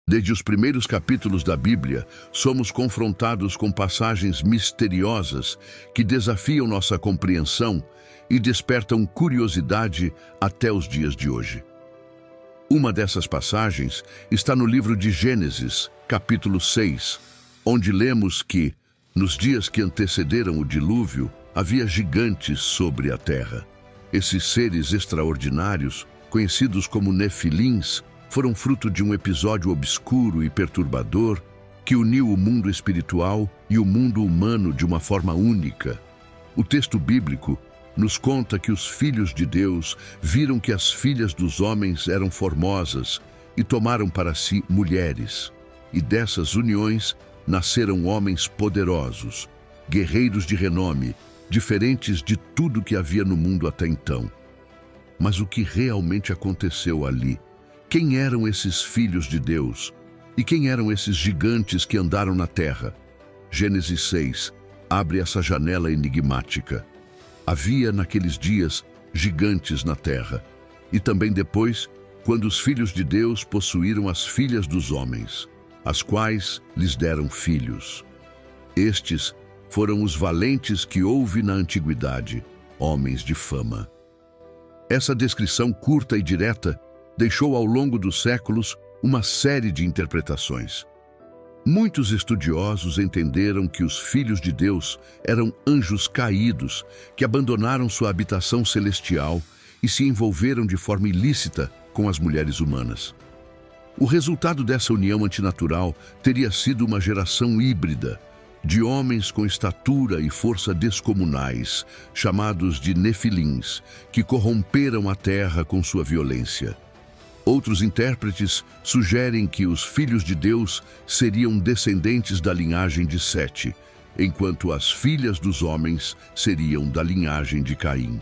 Desde os primeiros capítulos da Bíblia, somos confrontados com passagens misteriosas que desafiam nossa compreensão e despertam curiosidade até os dias de hoje. Uma dessas passagens está no livro de Gênesis, capítulo 6, onde lemos que, nos dias que antecederam o dilúvio, havia gigantes sobre a terra. Esses seres extraordinários, conhecidos como Nefilins, foram fruto de um episódio obscuro e perturbador que uniu o mundo espiritual e o mundo humano de uma forma única. O texto bíblico nos conta que os filhos de Deus viram que as filhas dos homens eram formosas e tomaram para si mulheres. E dessas uniões nasceram homens poderosos, guerreiros de renome, diferentes de tudo que havia no mundo até então. Mas o que realmente aconteceu ali? Quem eram esses filhos de Deus? E quem eram esses gigantes que andaram na terra? Gênesis 6 abre essa janela enigmática. Havia naqueles dias gigantes na terra, e também depois, quando os filhos de Deus possuíram as filhas dos homens, as quais lhes deram filhos. Estes foram os valentes que houve na antiguidade, homens de fama. Essa descrição curta e direta deixou ao longo dos séculos uma série de interpretações. Muitos estudiosos entenderam que os filhos de Deus eram anjos caídos que abandonaram sua habitação celestial e se envolveram de forma ilícita com as mulheres humanas. O resultado dessa união antinatural teria sido uma geração híbrida, de homens com estatura e força descomunais, chamados de Nefilins, que corromperam a terra com sua violência. Outros intérpretes sugerem que os filhos de Deus seriam descendentes da linhagem de Sete, enquanto as filhas dos homens seriam da linhagem de Caim.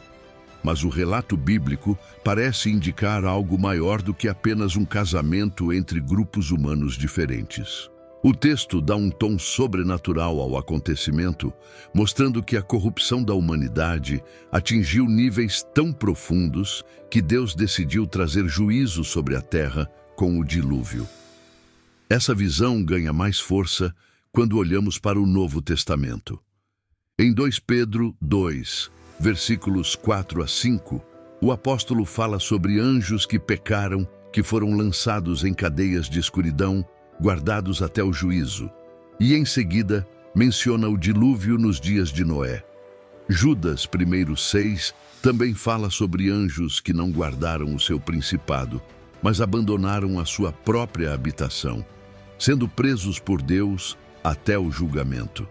Mas o relato bíblico parece indicar algo maior do que apenas um casamento entre grupos humanos diferentes. O texto dá um tom sobrenatural ao acontecimento, mostrando que a corrupção da humanidade atingiu níveis tão profundos que Deus decidiu trazer juízo sobre a terra com o dilúvio. Essa visão ganha mais força quando olhamos para o Novo Testamento. Em 2 Pedro 2, versículos 4 a 5, o apóstolo fala sobre anjos que pecaram, que foram lançados em cadeias de escuridão, guardados até o juízo, e em seguida menciona o dilúvio nos dias de Noé. Judas 1:6 também fala sobre anjos que não guardaram o seu principado, mas abandonaram a sua própria habitação, sendo presos por Deus até o julgamento.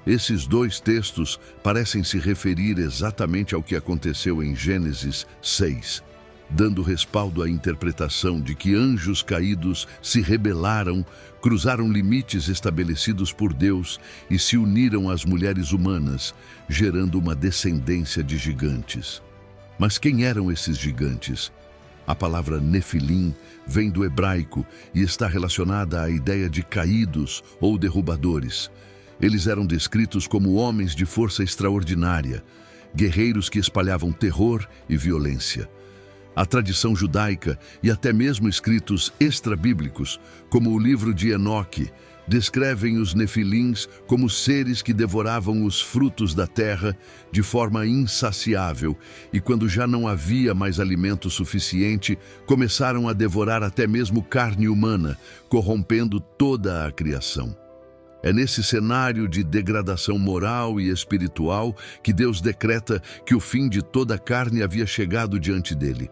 Esses dois textos parecem se referir exatamente ao que aconteceu em Gênesis 6, dando respaldo à interpretação de que anjos caídos se rebelaram, cruzaram limites estabelecidos por Deus e se uniram às mulheres humanas, gerando uma descendência de gigantes. Mas quem eram esses gigantes? A palavra Nefilim vem do hebraico e está relacionada à ideia de caídos ou derrubadores. Eles eram descritos como homens de força extraordinária, guerreiros que espalhavam terror e violência. A tradição judaica e até mesmo escritos extrabíblicos, como o livro de Enoque, descrevem os Nefilins como seres que devoravam os frutos da terra de forma insaciável e, quando já não havia mais alimento suficiente, começaram a devorar até mesmo carne humana, corrompendo toda a criação. É nesse cenário de degradação moral e espiritual que Deus decreta que o fim de toda a carne havia chegado diante dele.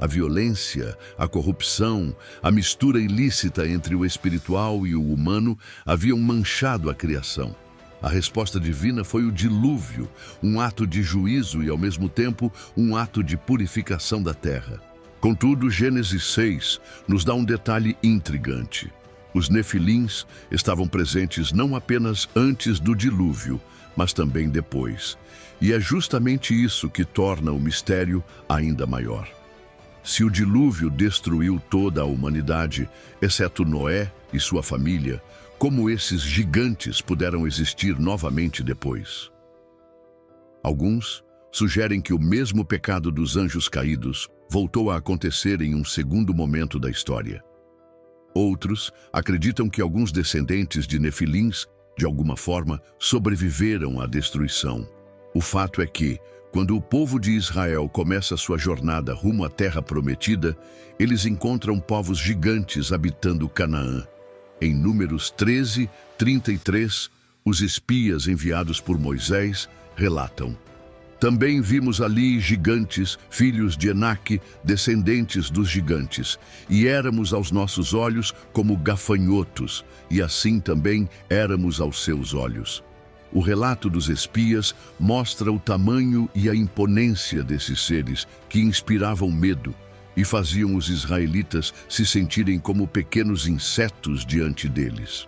A violência, a corrupção, a mistura ilícita entre o espiritual e o humano haviam manchado a criação. A resposta divina foi o dilúvio, um ato de juízo e, ao mesmo tempo, um ato de purificação da terra. Contudo, Gênesis 6 nos dá um detalhe intrigante. Os Nefilins estavam presentes não apenas antes do dilúvio, mas também depois. E é justamente isso que torna o mistério ainda maior. Se o dilúvio destruiu toda a humanidade, exceto Noé e sua família, como esses gigantes puderam existir novamente depois? Alguns sugerem que o mesmo pecado dos anjos caídos voltou a acontecer em um segundo momento da história. Outros acreditam que alguns descendentes de Nefilins, de alguma forma, sobreviveram à destruição. O fato é que, quando o povo de Israel começa sua jornada rumo à Terra Prometida, eles encontram povos gigantes habitando Canaã. Em Números 13, 33, os espias enviados por Moisés relatam: também vimos ali gigantes, filhos de Enaque, descendentes dos gigantes, e éramos aos nossos olhos como gafanhotos, e assim também éramos aos seus olhos. O relato dos espias mostra o tamanho e a imponência desses seres que inspiravam medo e faziam os israelitas se sentirem como pequenos insetos diante deles.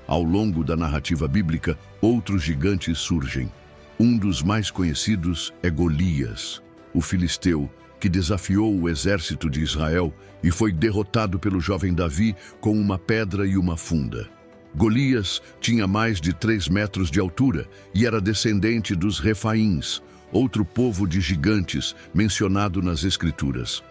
Ao longo da narrativa bíblica, outros gigantes surgem. Um dos mais conhecidos é Golias, o filisteu, que desafiou o exército de Israel e foi derrotado pelo jovem Davi com uma pedra e uma funda. Golias tinha mais de 3 metros de altura e era descendente dos Refaíns, outro povo de gigantes mencionado nas Escrituras.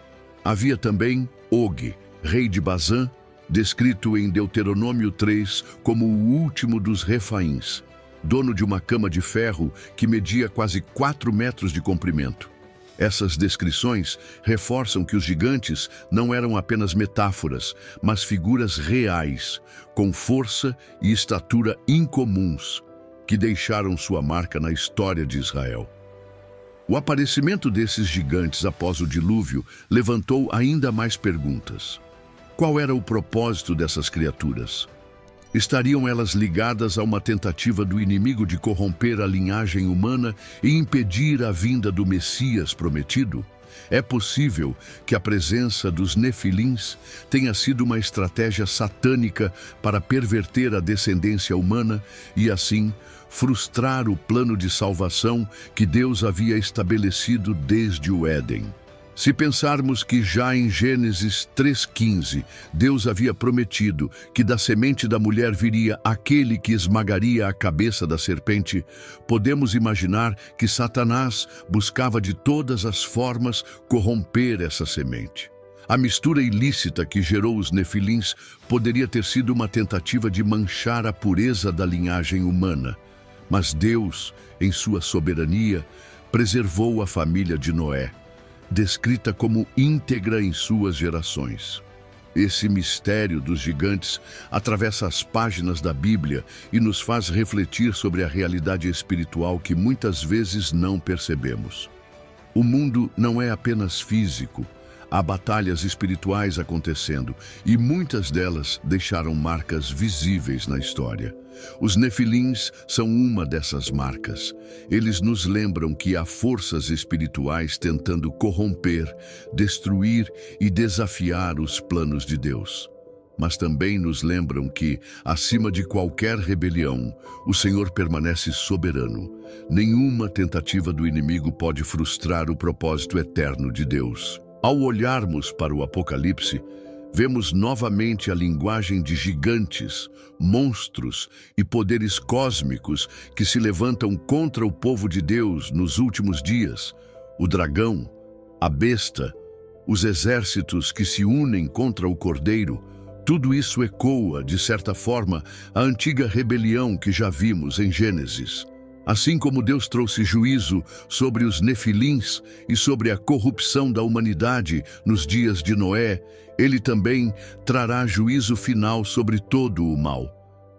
Havia também Og, rei de Bazã, descrito em Deuteronômio 3 como o último dos Refaíns, dono de uma cama de ferro que media quase 4 metros de comprimento. Essas descrições reforçam que os gigantes não eram apenas metáforas, mas figuras reais, com força e estatura incomuns, que deixaram sua marca na história de Israel. O aparecimento desses gigantes após o dilúvio levantou ainda mais perguntas. Qual era o propósito dessas criaturas? Estariam elas ligadas a uma tentativa do inimigo de corromper a linhagem humana e impedir a vinda do Messias prometido? É possível que a presença dos Nefilins tenha sido uma estratégia satânica para perverter a descendência humana e, assim, frustrar o plano de salvação que Deus havia estabelecido desde o Éden. Se pensarmos que já em Gênesis 3,15, Deus havia prometido que da semente da mulher viria aquele que esmagaria a cabeça da serpente, podemos imaginar que Satanás buscava de todas as formas corromper essa semente. A mistura ilícita que gerou os Nefilins poderia ter sido uma tentativa de manchar a pureza da linhagem humana, mas Deus, em sua soberania, preservou a família de Noé, descrita como íntegra em suas gerações. Esse mistério dos gigantes atravessa as páginas da Bíblia e nos faz refletir sobre a realidade espiritual que muitas vezes não percebemos. O mundo não é apenas físico, há batalhas espirituais acontecendo e muitas delas deixaram marcas visíveis na história. Os Nefilins são uma dessas marcas. Eles nos lembram que há forças espirituais tentando corromper, destruir e desafiar os planos de Deus. Mas também nos lembram que, acima de qualquer rebelião, o Senhor permanece soberano. Nenhuma tentativa do inimigo pode frustrar o propósito eterno de Deus. Ao olharmos para o Apocalipse, vemos novamente a linguagem de gigantes, monstros e poderes cósmicos que se levantam contra o povo de Deus nos últimos dias. O dragão, a besta, os exércitos que se unem contra o Cordeiro, tudo isso ecoa, de certa forma, a antiga rebelião que já vimos em Gênesis. Assim como Deus trouxe juízo sobre os Nefilins e sobre a corrupção da humanidade nos dias de Noé, Ele também trará juízo final sobre todo o mal.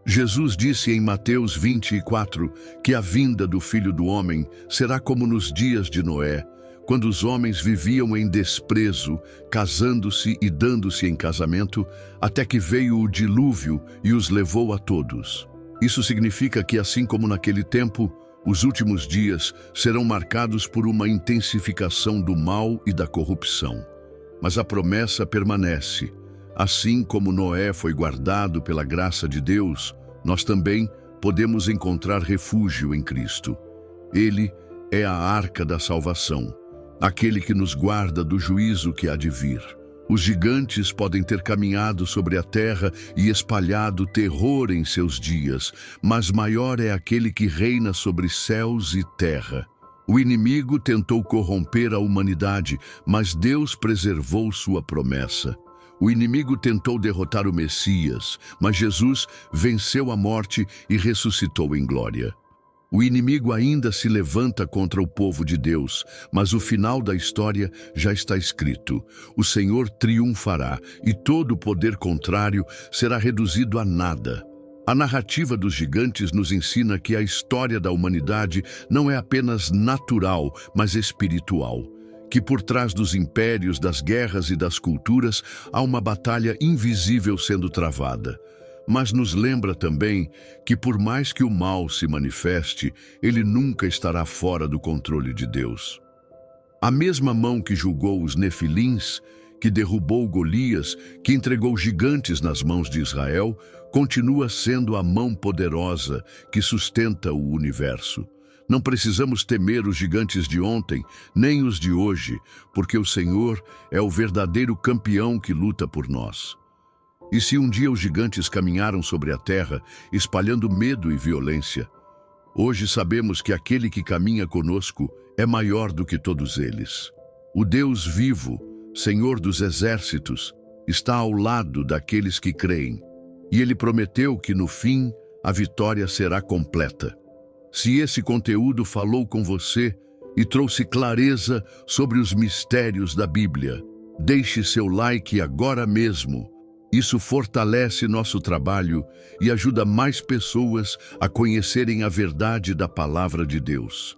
Jesus disse em Mateus 24 que a vinda do Filho do Homem será como nos dias de Noé, quando os homens viviam em desprezo, casando-se e dando-se em casamento, até que veio o dilúvio e os levou a todos. Isso significa que, assim como naquele tempo, os últimos dias serão marcados por uma intensificação do mal e da corrupção. Mas a promessa permanece. Assim como Noé foi guardado pela graça de Deus, nós também podemos encontrar refúgio em Cristo. Ele é a arca da salvação, aquele que nos guarda do juízo que há de vir. Os gigantes podem ter caminhado sobre a terra e espalhado terror em seus dias, mas maior é aquele que reina sobre céus e terra. O inimigo tentou corromper a humanidade, mas Deus preservou sua promessa. O inimigo tentou derrotar o Messias, mas Jesus venceu a morte e ressuscitou em glória. O inimigo ainda se levanta contra o povo de Deus, mas o final da história já está escrito. O Senhor triunfará e todo o poder contrário será reduzido a nada. A narrativa dos gigantes nos ensina que a história da humanidade não é apenas natural, mas espiritual. Que por trás dos impérios, das guerras e das culturas há uma batalha invisível sendo travada. Mas nos lembra também que por mais que o mal se manifeste, ele nunca estará fora do controle de Deus. A mesma mão que julgou os Nefilins, que derrubou Golias, que entregou gigantes nas mãos de Israel, continua sendo a mão poderosa que sustenta o universo. Não precisamos temer os gigantes de ontem, nem os de hoje, porque o Senhor é o verdadeiro campeão que luta por nós. E se um dia os gigantes caminharam sobre a terra, espalhando medo e violência, hoje sabemos que aquele que caminha conosco é maior do que todos eles. O Deus vivo, Senhor dos exércitos, está ao lado daqueles que creem, e Ele prometeu que no fim a vitória será completa. Se esse conteúdo falou com você e trouxe clareza sobre os mistérios da Bíblia, deixe seu like agora mesmo. Isso fortalece nosso trabalho e ajuda mais pessoas a conhecerem a verdade da Palavra de Deus.